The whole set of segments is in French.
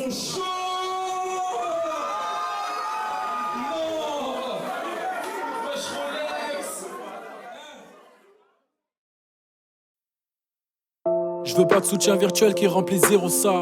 sont chauds. Non. Wesh Rolex. Je veux pas de soutien virtuel qui remplit 0 salle.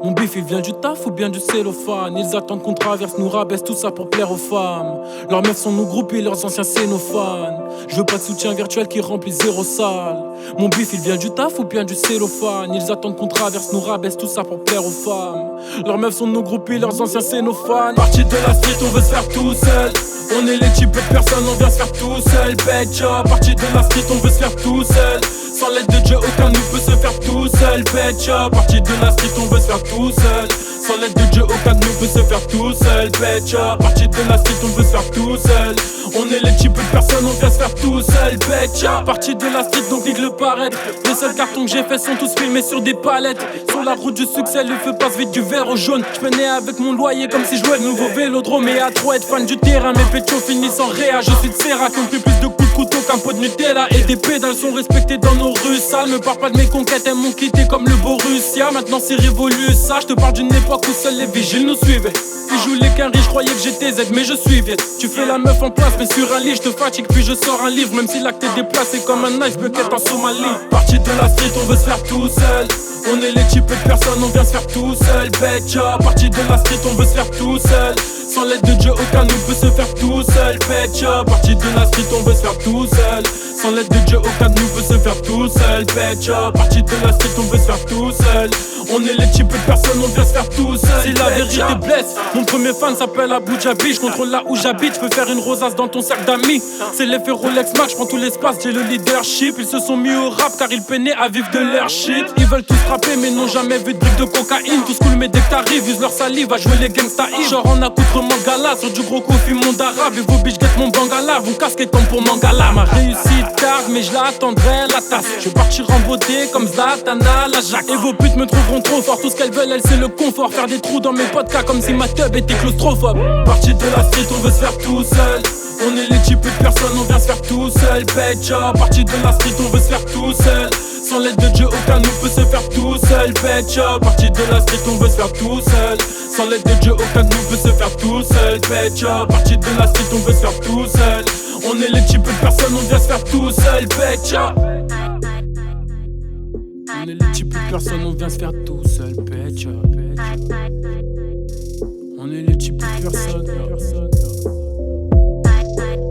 Mon bif il vient du taf ou bien du cellophane. Ils attendent qu'on traverse, nous rabaisse tout ça pour plaire aux femmes. Leurs meufs sont nos groupes et leurs anciens cénophanes. Je veux pas de soutien virtuel qui remplit 0 salle. Mon bif il vient du taf ou bien du cellophane. Ils attendent qu'on traverse, nous rabaisse tout ça pour plaire aux femmes. Leurs meufs sont nos groupes et leurs anciens cénophanes. Parti de la street, on veut se faire tout seul. On est les types de personnes, on vient se faire tout seul. Bad job, parti de la street, on veut se faire tout seul. Sans l'aide de Dieu, aucun nous peut se faire tout seul. Bad job, parti de la street, on veut se faire tout seul. Sans l'aide de Dieu, aucun nous peut se faire tout seul. Bad job, parti de la street, on veut se faire tout seul. On est les types de personnes, on vient se faire tout seul. Bad job, parti de la street, donc nique le paraître. Les seuls cartons que j'ai fait sont tous filmés sur des palettes. Sur la route du succès, le feu passe vite du vert au jaune. J'peinais avec mon loyer comme si je jouais le nouveau vélodrome. Et à trop être fan du terrain, mes pétios finissent en réa. Je suis de Serra qui ont fait plus de coups de couteau qu'un pot de Nutella. Et des pédales sont respectées dans nos rues sales. Me parle pas de mes conquêtes, elles m'ont quitté comme le Borussia. Maintenant c'est révolu ça, je te parle d'une époque où seuls les vigiles nous suivaient. Ils jouent les quinries, je croyais que j'étais Z, mais je suis viette. Tu fais la meuf en place, mais sur un lit, je te fatigue, puis je sors un livre. Même si l'acte est déplacé comme un ice bucket en Somalie. Parti de la street, on veut se faire tout seul. On est les types de personnes, on vient se faire tout seul. Bad job, parti de la street, on veut se faire tout seul. Sans l'aide de Dieu, aucun nous peut se faire tout seul. Bad job, parti de la street, on veut se faire tout seul. Sans l'aide de Dieu, aucun nous peut se faire tout seul. Bad job, parti de la street, on veut se faire tout seul. On est les types de personnes, on vient se faire tout seul. Si la vérité blesse, mon premier fan s'appelle Abu Dhabi. Je contrôle là où j'habite, je peux faire une rosace dans ton cercle d'amis. C'est l'effet Rolex Max, je prends tout l'espace, j'ai le leadership. Ils se sont mis au rap car ils peinaient à vivre de leur shit. Ils veulent tous rapper mais n'ont jamais vu de briques de cocaïne. Tout cool mais dès que t'arrives, usent leur salive à jouer les gangsta hip. Genre en accoutrement gala, sur du gros coffee monde arabe. Et vos bitches guettent mon bangala, vos casquettes comme pour Mangala. Ma réussite tarde mais je l'attendrai la tasse. Je vais partir en beauté comme Zlatana, la Jacques. Et vos putes me trouveront trop fort, tout ce qu'elles veulent, elles c'est le confort. Faire des trous dans mes podcasts comme si ma tub était claustrophobe. Parti de la street, on veut se faire tout seul. On est les types de personnes, on vient se faire tout seul. Bad job, parti de la street, on veut se faire tout seul. Sans l'aide de Dieu, aucun nous peut se faire tout seul. Bad job, parti de la street, on veut se faire tout seul. Sans l'aide de Dieu, aucun nous peut se faire tout seul. Bad job, parti de la street, on veut se faire tout seul. On est les types de personnes, on vient se faire tout seul. Bad job. On est les types de personnes, on vient se faire tout seul. Bad job. On est les types de personnes.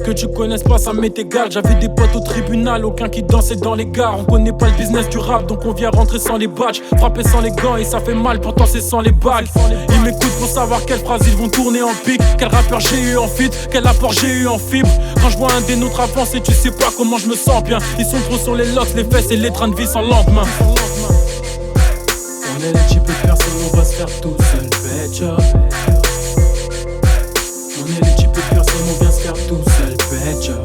Que tu connaisses pas, ça m'est égal. J'avais des potes au tribunal, aucun qui dansait dans les gares. On connaît pas le business du rap, donc on vient rentrer sans les badges. Frapper sans les gants et ça fait mal, pourtant c'est sans les bagues. Ils m'écoutent pour savoir quelles phrases ils vont tourner en pic. Quel rappeur j'ai eu en feat, quel apport j'ai eu en fibre. Quand je vois un des nôtres avancer, tu sais pas comment je me sens bien. Ils sont trop sur les locks, les fesses et les trains de vie sans lendemain. On est les types de personnes, on va se faire tout seul. Bad job. On est les types de personnes, on vient se faire tout seul. Bad job.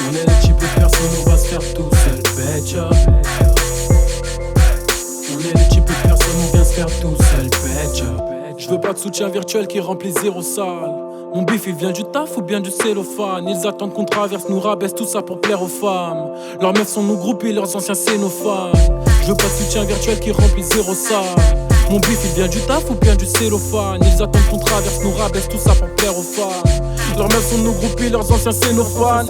On est les types de personnes, on va se faire tout seul. Bad job. On est les types de personnes, on vient se faire tout seul. Bad job. Je veux pas de soutien virtuel qui remplit 0 salle. Mon bif il vient du taf ou bien du cellophane. Ils attendent qu'on traverse, nous rabaisse tout ça pour plaire aux femmes. Leurs meufs sont nos groupes et leurs anciens cénophanes. Je veux pas de soutien virtuel qui remplit 0 salle. Mon bif il vient du taf ou bien du cellophane. Ils attendent qu'on traverse, nous rabaisse tout ça pour plaire aux femmes. Leurs meufs sont nos groupes et leurs anciens cénophanes.